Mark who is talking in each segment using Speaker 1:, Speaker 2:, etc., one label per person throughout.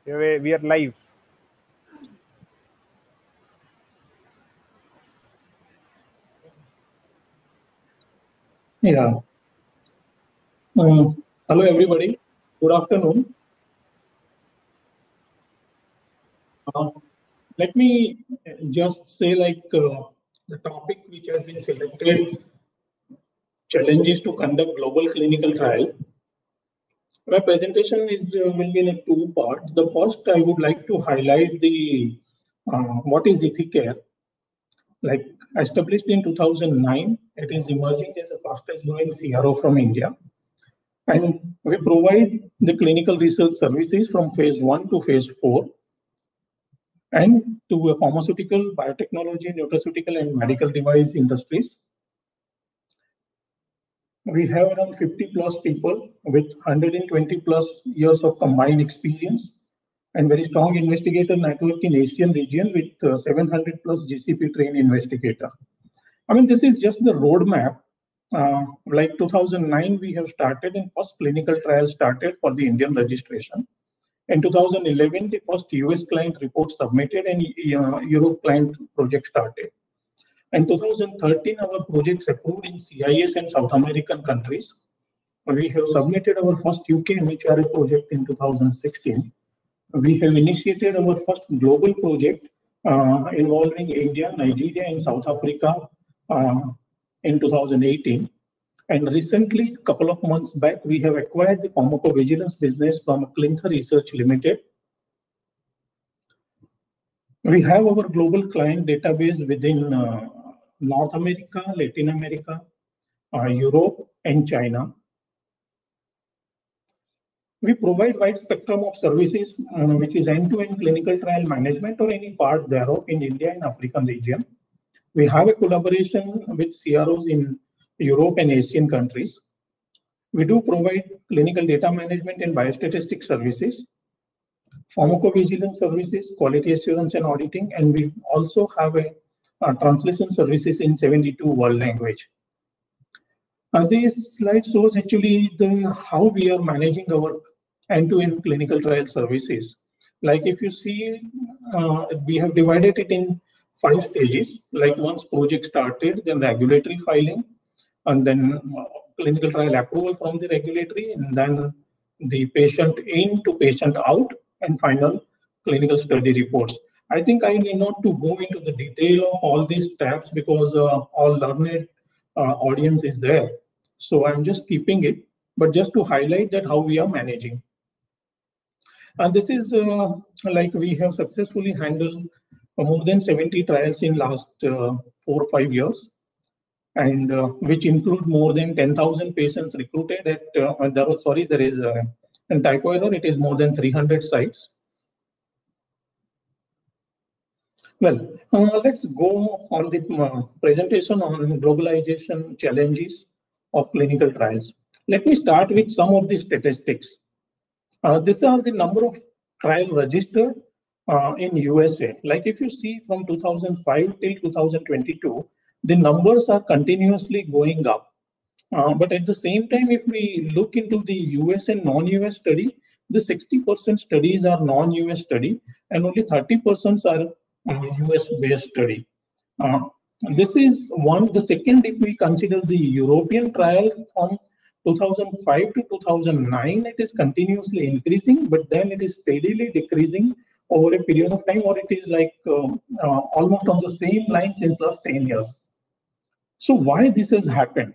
Speaker 1: We are live.
Speaker 2: Yeah. Hello, everybody. Good afternoon. Uh, Let me just say, the topic which has been selected, challenges to conduct global clinical trial. My presentation is will be in a two part. The first, I would like to highlight the what is Ethicare. Like established in 2009, it is emerging as the fastest growing CRO from India. And we provide the clinical research services from phase 1 to phase 4 and to a pharmaceutical, biotechnology, nutraceutical, and medical device industries. We have around 50 plus people with 120 plus years of combined experience and very strong investigator network in Asian region with 700 plus GCP trained investigator. I mean, this is just the roadmap. Like 2009, we have started and first clinical trial started for the Indian registration. In 2011, the first US client report submitted and Europe client project started. In 2013, our projects approved in CIS and South American countries. We have submitted our first UK MHRA project in 2016. We have initiated our first global project involving India, Nigeria, and South Africa in 2018. And recently, a couple of months back, we have acquired the pharmacovigilance business from Clintha Research Limited. We have our global client database within North America, Latin America, Europe, and China. We provide wide spectrum of services, which is end-to-end clinical trial management or any part thereof in India and African region. We have a collaboration with CROs in Europe and Asian countries. We do provide clinical data management and biostatistics services, pharmacovigilance services, quality assurance and auditing, and we also have a translation services in 72 world language. This slide shows actually how we are managing our end-to-end clinical trial services. Like if you see, we have divided it in 5 stages. Like once project started, then regulatory filing, and then clinical trial approval from the regulatory, and then the patient in to patient out, and final clinical study reports. I think I need not to go into the detail of all these tabs because all learned audience is there. So I'm just keeping it, but just to highlight that how we are managing. And this is like we have successfully handled more than 70 trials in last 4 or 5 years, and which include more than 10,000 patients recruited at, there is a typo error, it is more than 300 sites. Well, let's go on the presentation on globalization challenges of clinical trials. Let me start with some of the statistics. These are the number of trials registered in USA. Like if you see from 2005 till 2022, the numbers are continuously going up. But at the same time, if we look into the US and non-US study, the 60% studies are non-US study and only 30% are US-based study. This is one. The second, if we consider the European trial from 2005 to 2009, it is continuously increasing, but then it is steadily decreasing over a period of time, or it is like almost on the same line since last 10 years. So why this has happened?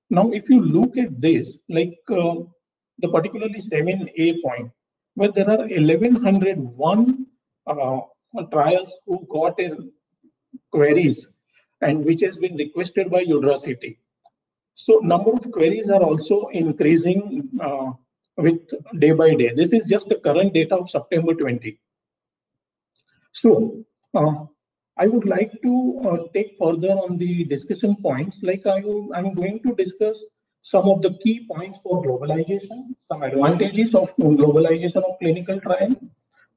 Speaker 2: Now, if you look at this, like the particularly 7A point, where there are 1101 trials who got queries and which has been requested by Udacity. So number of queries are also increasing with day by day. This is just the current data of September 20. So I would like to take further on the discussion points. Like I'm going to discuss some of the key points for globalization, some advantages of globalization of clinical trial,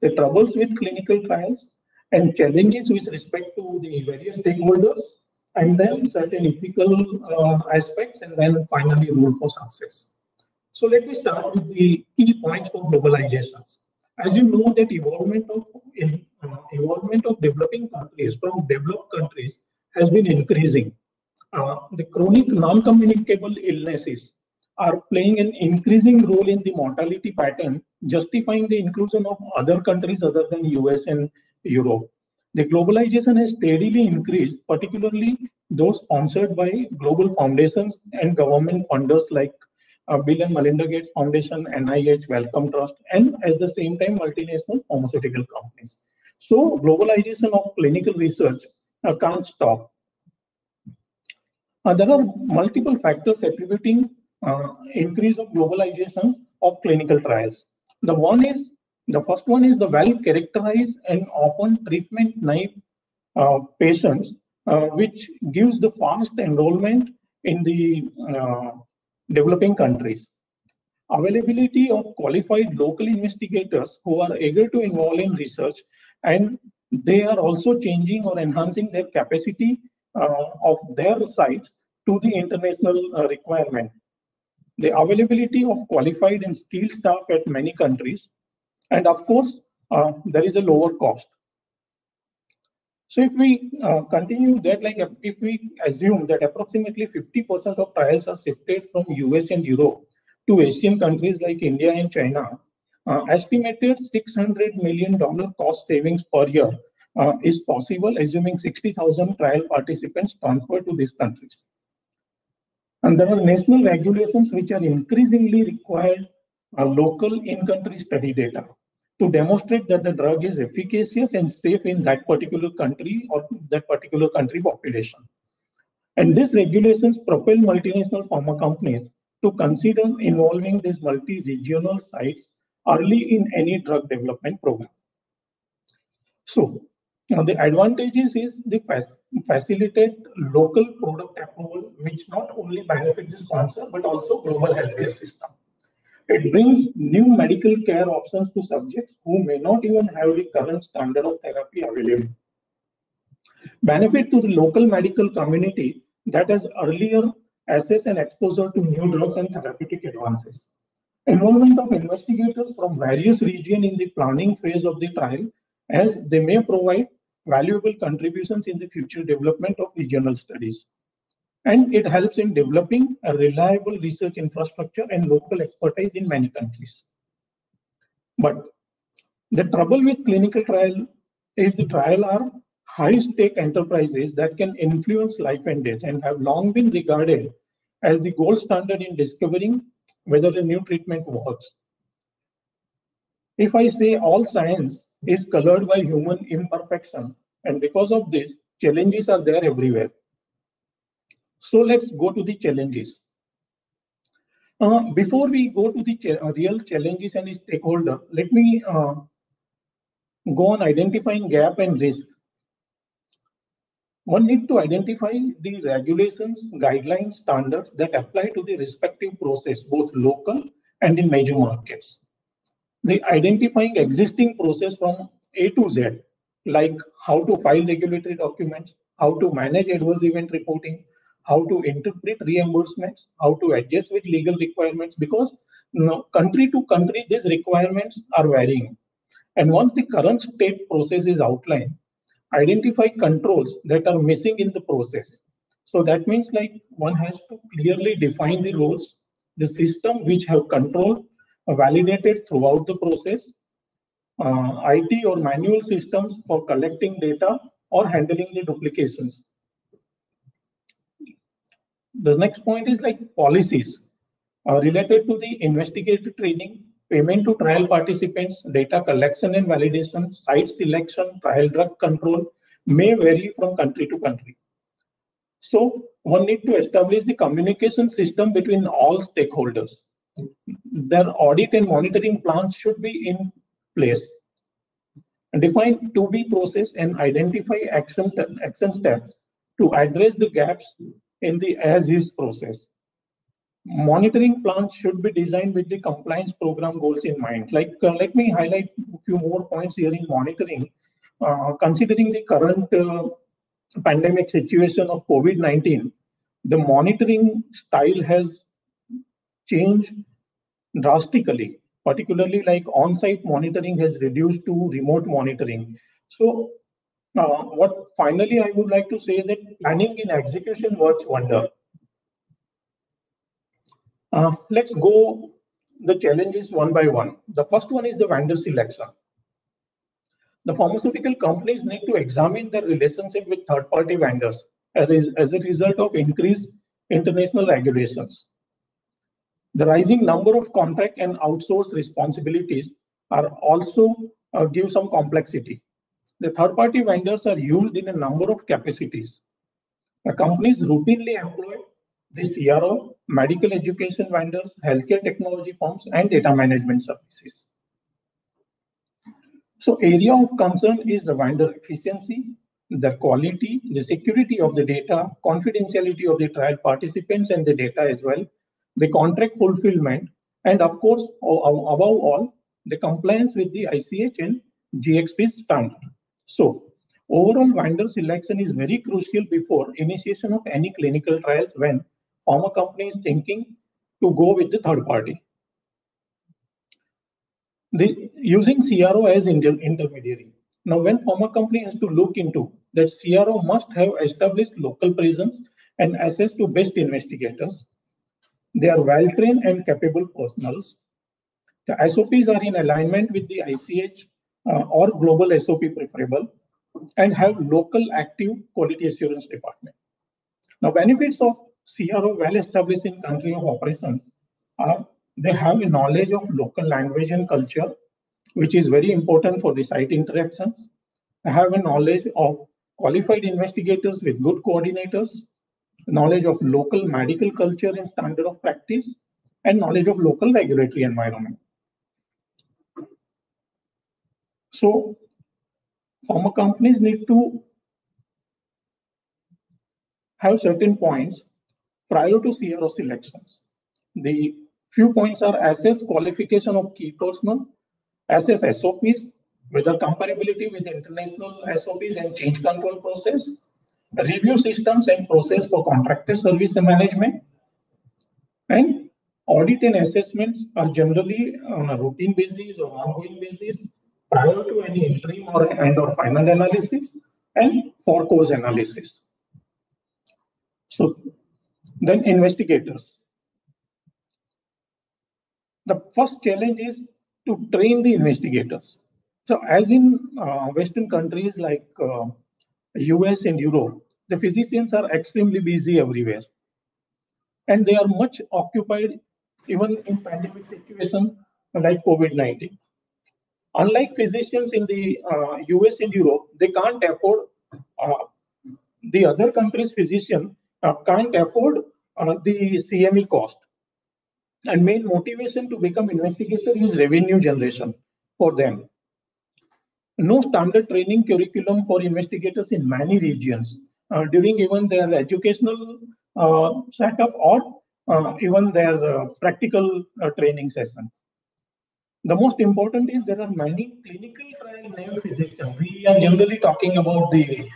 Speaker 2: the troubles with clinical trials, and challenges with respect to the various stakeholders, and then certain ethical aspects, and then finally rule for success. So let me start with the key points for globalizations. As you know that evolvement of developing countries from developed countries has been increasing. The chronic non-communicable illnesses are playing an increasing role in the mortality pattern, justifying the inclusion of other countries other than US and Europe. The globalization has steadily increased, particularly those sponsored by global foundations and government funders like Bill and Melinda Gates Foundation, NIH, Wellcome Trust, and at the same time, multinational pharmaceutical companies. So, globalization of clinical research can't stop. There are multiple factors attributing increase of globalization of clinical trials. The first one is the well-characterized and often treatment-naive patients, which gives the fast enrollment in the developing countries. Availability of qualified local investigators who are eager to involve in research, and they are also changing or enhancing their capacity of their sites to the international requirement. The availability of qualified and skilled staff at many countries, and of course, there is a lower cost. So if we continue that, like if we assume that approximately 50% of trials are shifted from US and Europe to Asian countries like India and China, estimated $600 million cost savings per year is possible, assuming 60,000 trial participants transferred to these countries. And there are national regulations which are increasingly required local in-country study data to demonstrate that the drug is efficacious and safe in that particular country or that particular country population. And these regulations propel multinational pharma companies to consider involving these multi-regional sites early in any drug development program. So, the advantages is the facilitate local product approval, which not only benefits the sponsor but also global healthcare system. It brings new medical care options to subjects who may not even have the current standard of therapy available. Benefit to the local medical community that has earlier access and exposure to new drugs and therapeutic advances. Involvement of investigators from various regions in the planning phase of the trial, as they may provide valuable contributions in the future development of regional studies. And it helps in developing a reliable research infrastructure and local expertise in many countries. But the trouble with clinical trial is the trial are high-stake enterprises that can influence life and death and have long been regarded as the gold standard in discovering whether a new treatment works. If I say all science is colored by human imperfection, and because of this, challenges are there everywhere. So let's go to the challenges. Before we go to the real challenges and stakeholder, let me go on identifying gap and risk. One need to identify the regulations, guidelines, standards that apply to the respective process, both local and in major markets. The identifying existing process from A to Z, like how to file regulatory documents, how to manage adverse event reporting, how to interpret reimbursements, how to adjust with legal requirements, because country to country, these requirements are varying. And once the current state process is outlined, identify controls that are missing in the process. So that means like one has to clearly define the roles, the system which have control validated throughout the process, IT or manual systems for collecting data or handling the duplications. The next point is like policies related to the investigator training, payment to trial participants, data collection and validation, site selection, trial drug control may vary from country to country. So one need to establish the communication system between all stakeholders. Their audit and monitoring plans should be in place. Define to-be process and identify action steps to address the gaps in the as-is process. Monitoring plans should be designed with the compliance program goals in mind. Like, let me highlight a few more points here in monitoring. Considering the current pandemic situation of COVID-19, the monitoring style has changed drastically. particularly like on-site monitoring has reduced to remote monitoring. So what finally I would like to say that planning in execution works wonder. Let's go the challenges one by one. The first one is the vendor selection. The pharmaceutical companies need to examine their relationship with third-party vendors as a result of increased international regulations. The rising number of contract and outsource responsibilities are also give some complexity. The third-party vendors are used in a number of capacities. The companies routinely employ the CRO, medical education vendors, healthcare technology firms, and data management services. So area of concern is the vendor efficiency, the quality, the security of the data, confidentiality of the trial participants and the data as well, the contract fulfillment, and of course, above all, the compliance with the ICH and GXP standard. So overall vendor selection is very crucial before initiation of any clinical trials when pharma company is thinking to go with the third party. Using CRO as intermediary. Now, when pharma company has to look into that, CRO must have established local presence and access to best investigators. They are well-trained and capable personnels. The SOPs are in alignment with the ICH or global SOP preferable and have local active quality assurance department. Now, benefits of CRO well established in country of operations are they have a knowledge of local language and culture, which is very important for the site interactions. They have a knowledge of qualified investigators with good coordinators, knowledge of local medical culture and standard of practice, and knowledge of local regulatory environment. So, pharma companies need to have certain points prior to CRO selections. The few points are assess qualification of key personnel, assess SOPs, whether comparability with international SOPs and change control process, review systems and process for contracted service management, and audit and assessments are generally on a routine basis or ongoing basis prior to any interim or final analysis and for cause analysis. So then investigators. The first challenge is to train the investigators. So as in Western countries like US and Europe, the physicians are extremely busy everywhere. And they are much occupied even in pandemic situation like COVID-19. Unlike physicians in the US and Europe, they can't afford, the other countries' physician can't afford the CME cost. And main motivation to become investigator is revenue generation for them. No standard training curriculum for investigators in many regions during even their educational setup or even their practical training session. The most important is there are many clinical trial naive physicians. We are generally talking about the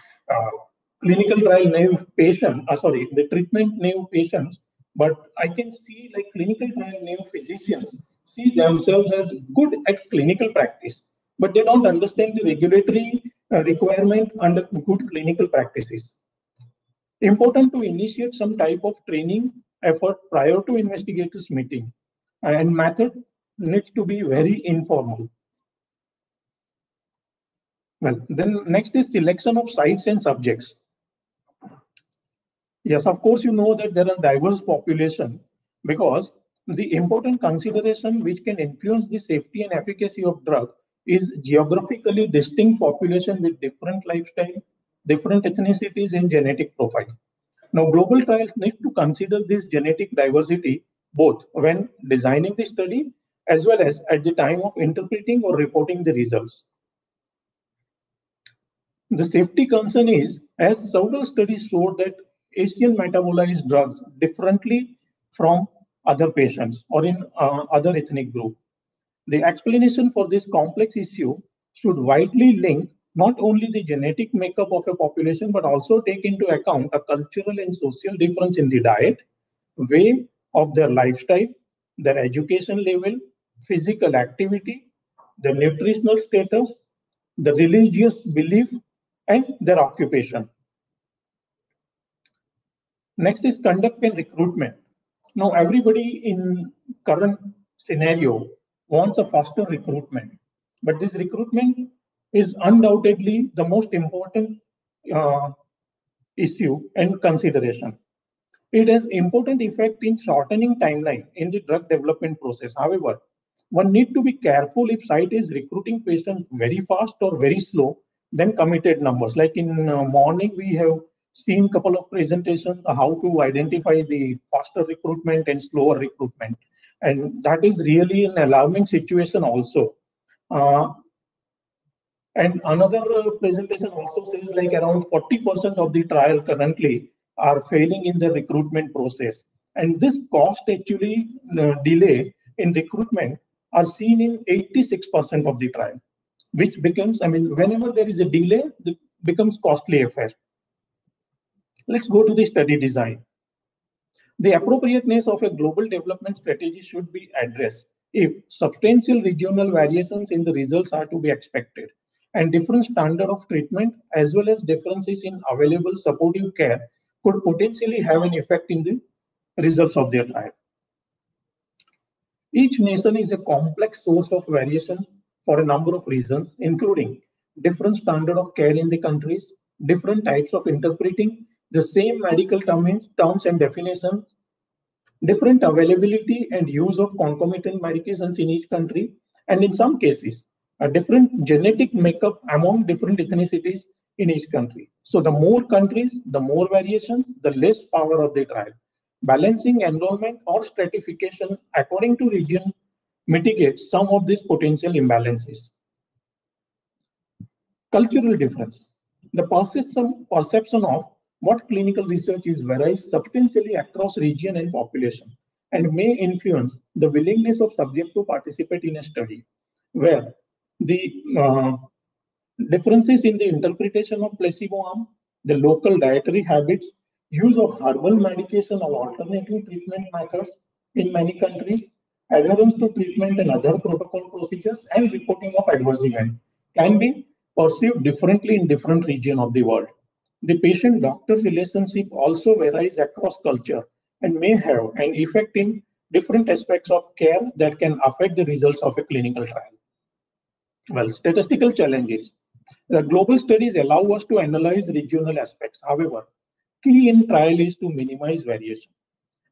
Speaker 2: clinical trial naive patient, the treatment naive patients, but I can see like clinical trial naive physicians see themselves as good at clinical practice, but they don't understand the regulatory requirement under good clinical practices. Important to initiate some type of training effort prior to investigators meeting, and method needs to be very informal. Well, then next is selection of sites and subjects. Yes, of course, you know that there are diverse population because the important consideration which can influence the safety and efficacy of drug is geographically distinct population with different lifestyle, different ethnicities and genetic profile. Now, global trials need to consider this genetic diversity both when designing the study as well as at the time of interpreting or reporting the results. The safety concern is, as several studies showed that Asian metabolize drugs differently from other patients or in other ethnic group. The explanation for this complex issue should widely link not only the genetic makeup of a population, but also take into account a cultural and social difference in the diet, way of their lifestyle, their education level, physical activity, the nutritional status, the religious belief, and their occupation. Next is conduct and recruitment. Now, everybody in current scenario wants a faster recruitment, but this recruitment is undoubtedly the most important uh, issue and consideration. It has important effect in shortening timeline in the drug development process. However, one need to be careful if site is recruiting patients very fast or very slow than committed numbers. Like in morning, we have seen a couple of presentations how to identify the faster recruitment and slower recruitment. And that is really an alarming situation also. Uh, and another presentation also says like around 40% of the trial currently are failing in the recruitment process. And this cost actually delay in recruitment are seen in 86% of the trial, which becomes, I mean, whenever there is a delay, it becomes costly affair. Let's go to the study design. The appropriateness of a global development strategy should be addressed if substantial regional variations in the results are to be expected and different standard of treatment as well as differences in available supportive care could potentially have an effect in the results of their trial. Each nation is a complex source of variation for a number of reasons, including different standard of care in the countries, different types of interpreting the same medical terms and definitions, different availability and use of concomitant medications in each country, and in some cases, a different genetic makeup among different ethnicities in each country. So the more countries, the more variations, the less power of the trial. Balancing enrollment or stratification according to region mitigates some of these potential imbalances. Cultural difference. The perception of what clinical research is varies substantially across region and population and may influence the willingness of subject to participate in a study, where the differences in the interpretation of placebo arm, the local dietary habits, use of herbal medication or alternative treatment methods in many countries, adherence to treatment and other protocol procedures, and reporting of adverse event can be perceived differently in different regions of the world. The patient-doctor relationship also varies across culture and may have an effect in different aspects of care that can affect the results of a clinical trial. Well, statistical challenges. The global studies allow us to analyze regional aspects. However, key in trial is to minimize variation.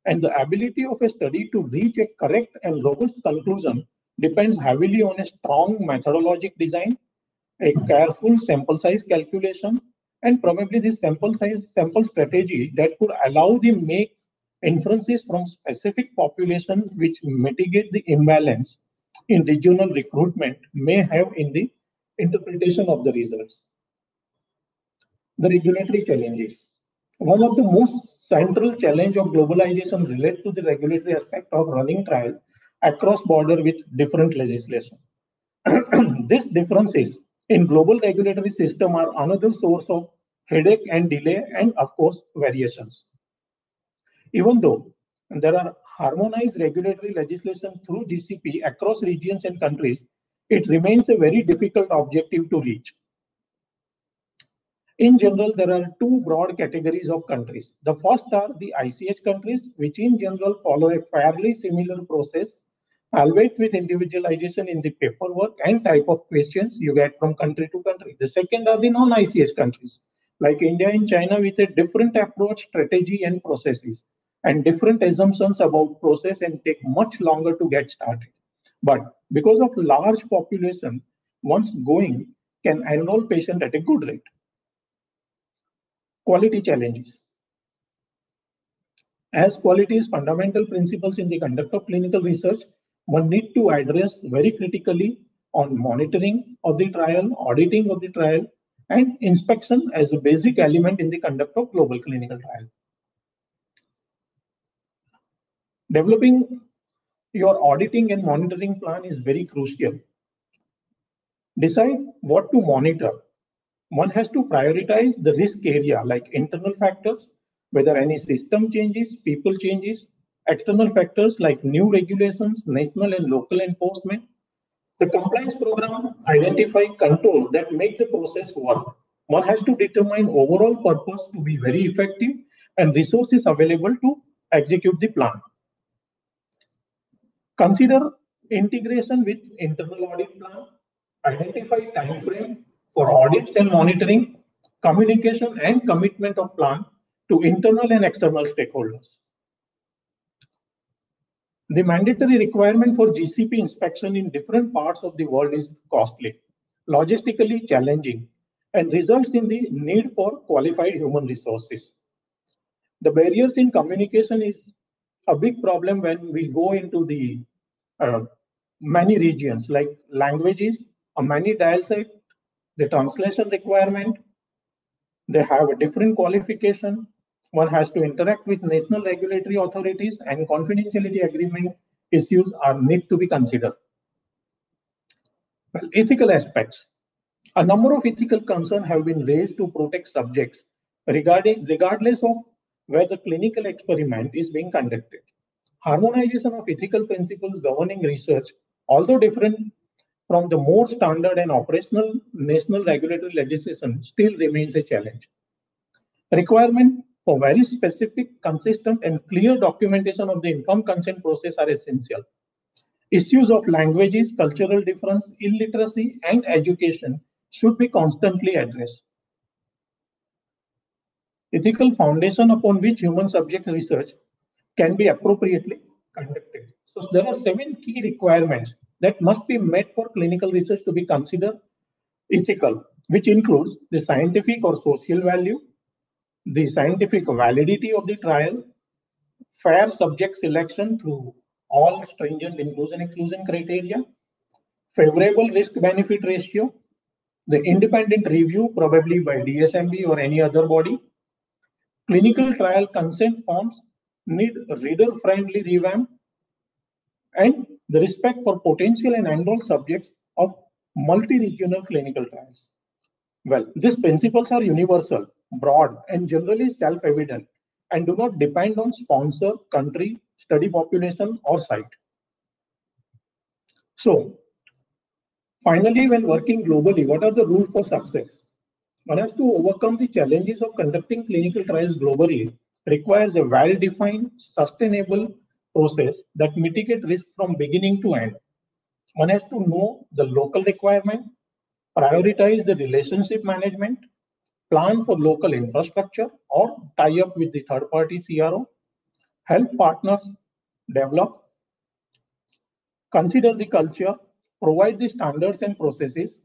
Speaker 2: And the ability of a study to reach a correct and robust conclusion depends heavily on a strong methodologic design, a careful sample size calculation, and probably this sample strategy that could allow the make inferences from specific populations which mitigate the imbalance in regional recruitment may have in the interpretation of the results. The regulatory challenges. One of the most central challenge of globalization relates to the regulatory aspect of running trial across border with different legislation. These differences in global regulatory system are another source of headache and delay and of course variations. Even though there are harmonized regulatory legislation through GCP across regions and countries, it remains a very difficult objective to reach. In general, there are two broad categories of countries. The first are the ICH countries, which in general follow a fairly similar process, albeit with individualization in the paperwork and type of questions you get from country to country. The second are the non-ICH countries, like India and China, with a different approach, strategy, and processes, and different assumptions about process and take much longer to get started. But because of large population, once going can enroll patient at a good rate. Quality challenges. As quality is fundamental principles in the conduct of clinical research, one need to address very critically on monitoring of the trial, auditing of the trial, and inspection as a basic element in the conduct of global clinical trial. Developing your auditing and monitoring plan is very crucial. Decide what to monitor. One has to prioritize the risk area like internal factors, whether any system changes, people changes, external factors like new regulations, national and local enforcement. The compliance program identify control that make the process work. One has to determine overall purpose to be very effective and resources available to execute the plan. Consider integration with internal audit plan, identify time frame for audits and monitoring, communication and commitment of plan to internal and external stakeholders. The mandatory requirement for GCP inspection in different parts of the world is costly, logistically challenging, and results in the need for qualified human resources. The barriers in communication is a big problem when we go into the many regions like languages, a many dialect, the translation requirement, they have a different qualification. One has to interact with national regulatory authorities and confidentiality agreement issues are need to be considered. Well, ethical aspects. A number of ethical concerns have been raised to protect subjects regardless of where the clinical experiment is being conducted. Harmonization of ethical principles governing research, although different from the more standard and operational national regulatory legislation, still remains a challenge. Requirement for very specific, consistent, and clear documentation of the informed consent process are essential. Issues of languages, cultural difference, illiteracy, and education should be constantly addressed. Ethical foundation upon which human subject research can be appropriately conducted. So there are 7 key requirements that must be met for clinical research to be considered ethical, which includes the scientific or social value, the scientific validity of the trial, fair subject selection through all stringent inclusion-exclusion criteria, favorable risk-benefit ratio, the independent review probably by DSMB or any other body, clinical trial consent forms need reader-friendly revamp, and the respect for potential and enrolled subjects of multi-regional clinical trials. Well, these principles are universal, broad, and generally self-evident, and do not depend on sponsor, country, study population, or site. So, finally, when working globally, what are the rules for success? One has to overcome the challenges of conducting clinical trials globally, requires a well-defined, sustainable process that mitigate risk from beginning to end. One has to know the local requirement, prioritize the relationship management, plan for local infrastructure or tie up with the third-party CRO, help partners develop, consider the culture, provide the standards and processes,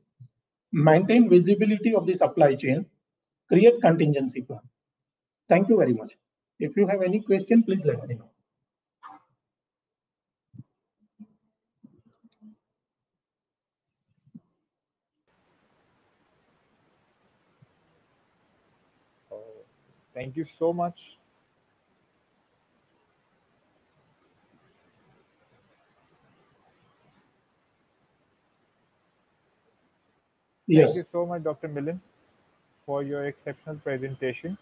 Speaker 2: maintain visibility of the supply chain, create contingency plan. Thank you very much. If you have any question, please let me know.
Speaker 1: Thank you so much.
Speaker 2: Yes.
Speaker 1: Thank you so much, Dr. Milind, for your exceptional presentation.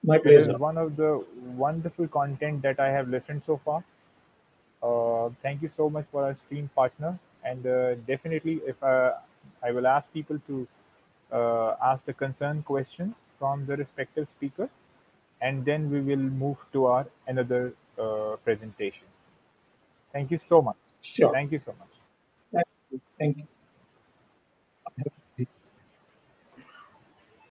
Speaker 2: My
Speaker 1: It
Speaker 2: pleasure.
Speaker 1: is one of the wonderful content that I have listened so far. Thank you so much for our stream partner. And definitely, if I will ask people to ask the concerned question from the respective speaker, and then we will move to our another presentation. Thank you so much.
Speaker 2: Sure.
Speaker 1: Thank you so much.
Speaker 2: Thank you.